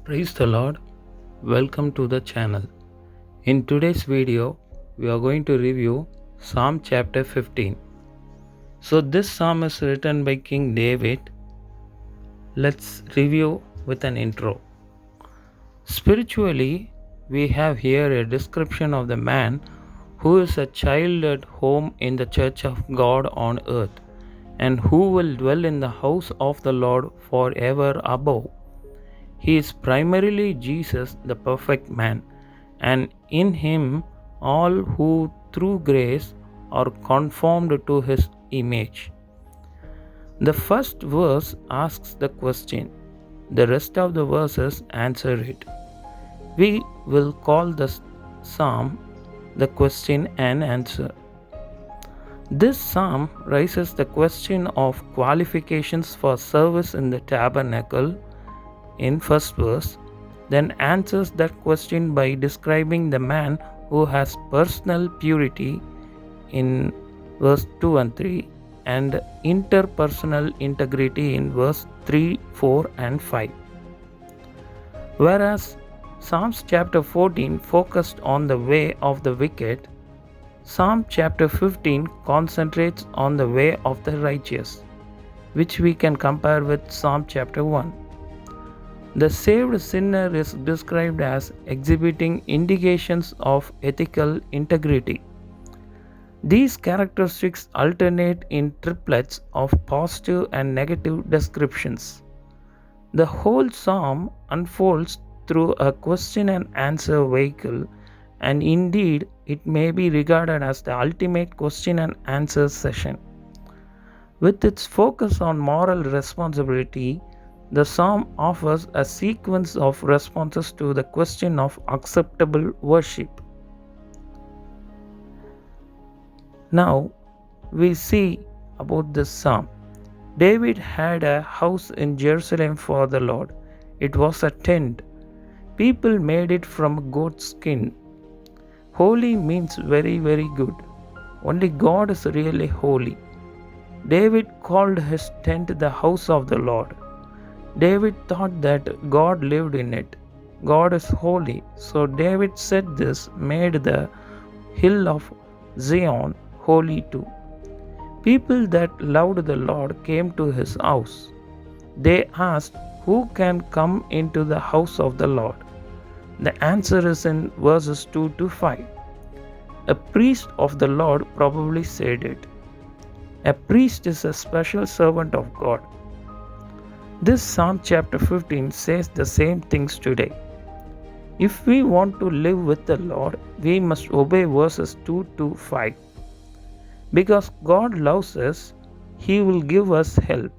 Praise the Lord. Welcome to the channel. In today's video, we are going to review Psalm chapter 15. So, this psalm is written by King David. Let's review with an intro. Spiritually, we have here a description of the man who is a child at home in the church of God on earth and who will dwell in the house of the Lord forever above. He is primarily Jesus, the perfect man, and in him all who through grace are conformed to his image. The first verse asks the question, the rest of the verses answer it. We will call this psalm the question and answer. This psalm raises the question of qualifications for service in the tabernacle in first verse, then answers that question by describing the man who has personal purity in verse 2 and 3 and interpersonal integrity in verse 3, 4 and 5. Whereas Psalms chapter 14 focused on the way of the wicked, Psalm chapter 15 concentrates on the way of the righteous, which we can compare with Psalm chapter 1. The saved sinner is described as exhibiting indications of ethical integrity. These characteristics alternate in triplets of positive and negative descriptions. The whole psalm unfolds through a question and answer vehicle, and indeed it may be regarded as the ultimate question and answer session. With its focus on moral responsibility, the psalm offers a sequence of responses to the question of acceptable worship. Now we see about this psalm. David had a house in Jerusalem for the Lord. It was a tent. People made it from goat skin. Holy means very, very good. Only God is really holy. David called his tent the house of the Lord. David thought that God lived in it. God is holy. So David said this made the hill of Zion holy too. People that loved the Lord came to his house. They asked, "Who can come into the house of the Lord?" The answer is in verses 2 to 5. A priest of the Lord probably said it. A priest is a special servant of God. This Psalm chapter 15 says the same things today. If we want to live with the Lord, we must obey verses 2 to 5. Because God loves us, He will give us help.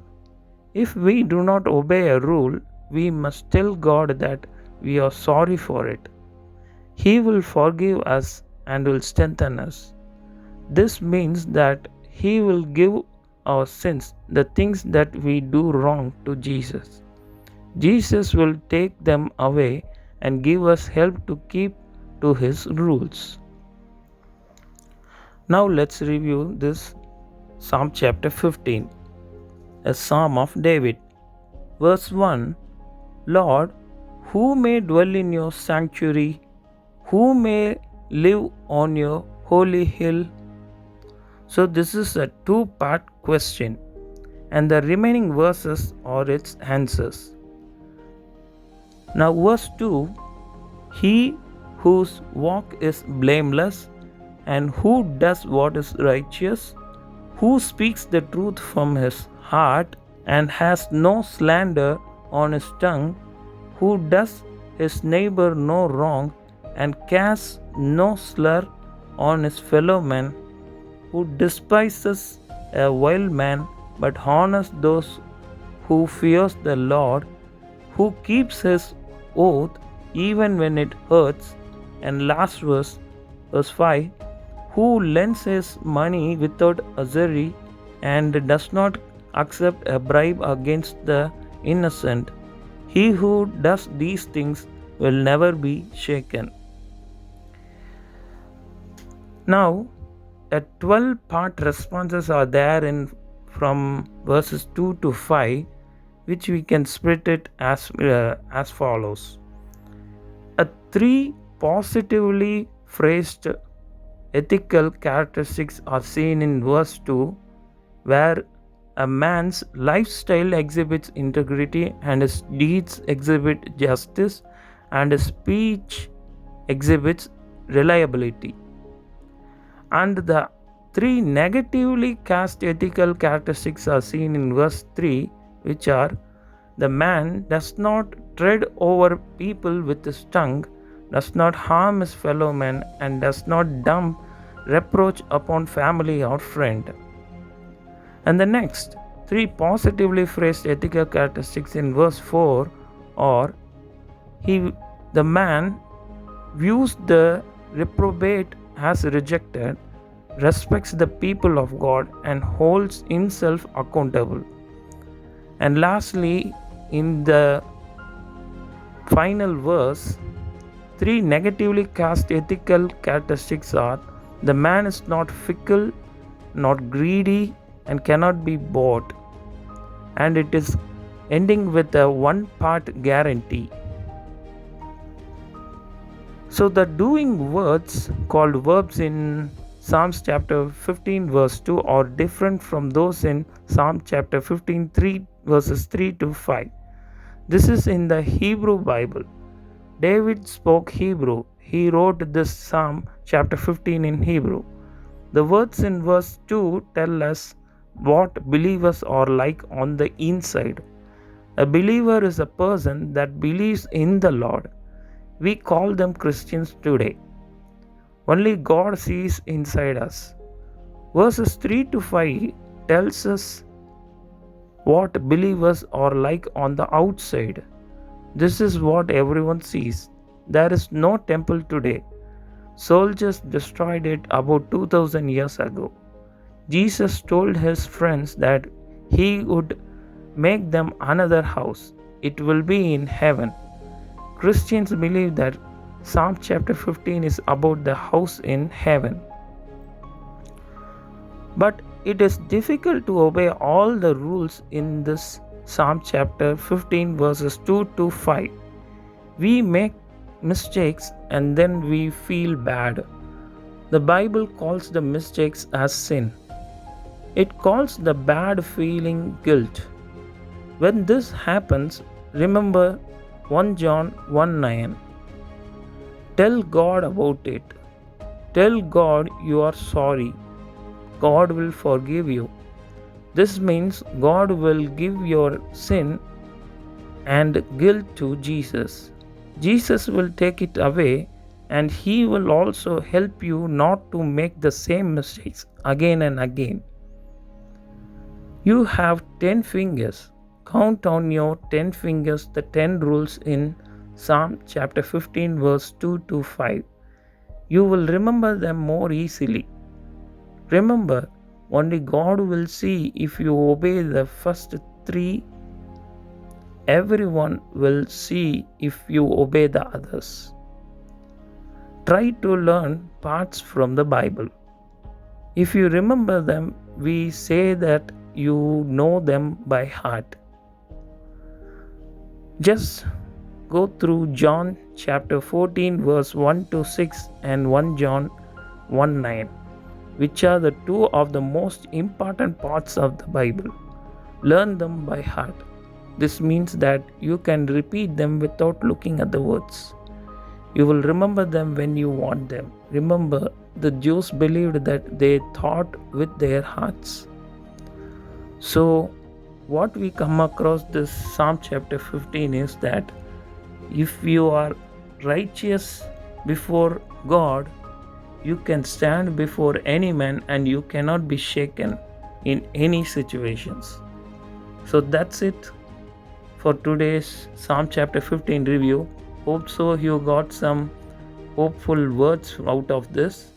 If we do not obey a rule, we must tell God that we are sorry for it. He will forgive us and will strengthen us. This means that He will give our sins, the things that we do wrong, to Jesus. Jesus will take them away and give us help to keep to His rules. Now let's review this Psalm chapter 15, a psalm of David. Verse 1, Lord, who may dwell in your sanctuary? Who may live on your holy hill? So this is a two-part question, and the remaining verses are its answers. Now verse 2, he whose walk is blameless and who does what is righteous, who speaks the truth from his heart and has no slander on his tongue, who does his neighbor no wrong and casts no slur on his fellow man, who despises a wild man but honors those who fears the Lord, who keeps his oath even when it hurts. And last verse 5, who lends his money without usury and does not accept a bribe against the innocent. He who does these things will never be shaken. Now, a 12-part responses are there in from verses 2 to 5, which we can split it as follows. Three positively phrased ethical characteristics are seen in verse 2, where a man's lifestyle exhibits integrity and his deeds exhibit justice and his speech exhibits reliability. And the three negatively cast ethical characteristics are seen in verse 3, which are: the man does not tread over people with his tongue, does not harm his fellow men, and does not dump reproach upon family or friend. And the next three positively phrased ethical characteristics in verse 4 are: the man views the reprobate as rejected, respects the people of God, and holds himself accountable. And lastly, in the final verse, three negatively cast ethical characteristics are: the man is not fickle, not greedy, and cannot be bought. And it is ending with a one-part guarantee. So the doing words called verbs in Psalms chapter 15 verse 2 are different from those in Psalm chapter 15 3 verses 3 to 5. This is in the Hebrew Bible. David spoke Hebrew. He wrote this Psalm chapter 15 in Hebrew. The words in verse 2 tell us what believers are like on the inside. A believer is a person that believes in the Lord. We call them Christians today. Only God sees inside us. Verses 3 to 5 tells us what believers are like on the outside. This is what everyone sees. There is no temple today. Soldiers destroyed it about 2000 years ago. Jesus told his friends that he would make them another house. It will be in heaven. Christians believe that Psalm chapter 15 is about the house in heaven. But it is difficult to obey all the rules in this Psalm chapter 15 verses 2 to 5. We make mistakes and then we feel bad. The Bible calls the mistakes as sin. It calls the bad feeling guilt. When this happens, remember 1 John 1:9. Tell God about it. Tell God you are sorry. God will forgive you. This means God will give your sin and guilt to Jesus. Jesus will take it away and He will also help you not to make the same mistakes again and again. You have 10 fingers. Count on your 10 fingers the 10 rules in Psalm chapter 15 verse 2 to 5. You will remember them more easily. Remember, only God will see if you obey the first 3. Everyone will see if you obey the others. Try to learn parts from the Bible. If you remember them, we say that you know them by heart. Just go through John chapter 14 verse 1 to 6 and 1 John 1:9, which are the two of the most important parts of the Bible. Learn them by heart. This means that you can repeat them without looking at the words. You will remember them when you want them. Remember, the Jews believed that they thought with their hearts. So, what we come across this Psalm chapter 15 is that if you are righteous before God, you can stand before any man and you cannot be shaken in any situations. So that's it for today's Psalm chapter 15 review. Hope so you got some hopeful words out of this.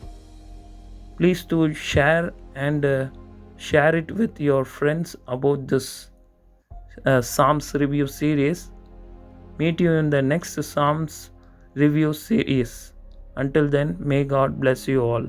Please do share and share it with your friends about this Psalms review series. Meet you in the next Psalms review series. Until then, may God bless you all.